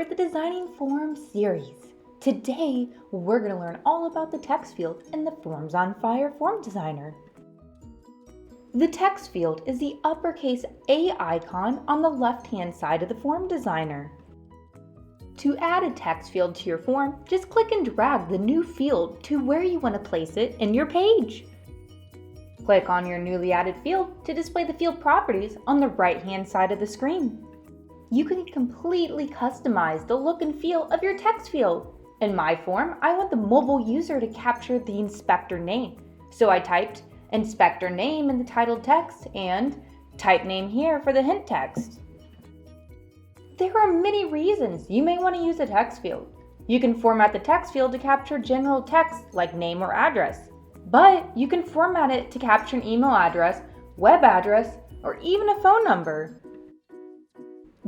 for the Designing Forms series. Today, we're going to learn all about the text field in the Forms on Fire Form Designer. The text field is the uppercase A icon on the left-hand side of the Form Designer. To add a text field to your form, just click and drag the new field to where you want to place it in your page. Click on your newly added field to display the field properties on the right-hand side of the screen. You can completely customize the look and feel of your text field. In my form, I want the mobile user to capture the inspector name, so I typed inspector name in the titled text and type name here for the hint text. There are many reasons you may want to use a text field. You can format the text field to capture general text like name or address, but you can format it to capture an email address, web address, or even a phone number.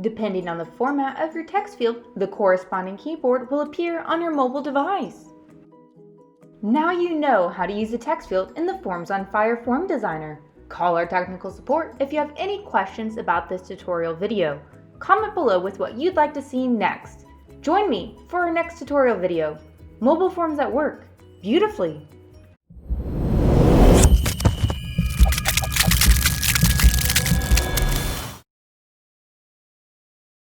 Depending on the format of your text field, the corresponding keyboard will appear on your mobile device. Now you know how to use the text field in the Forms on Fire Form Designer. Call our technical support if you have any questions about this tutorial video. Comment below with what you'd like to see next. Join me for our next tutorial video, Mobile Forms that Work Beautifully.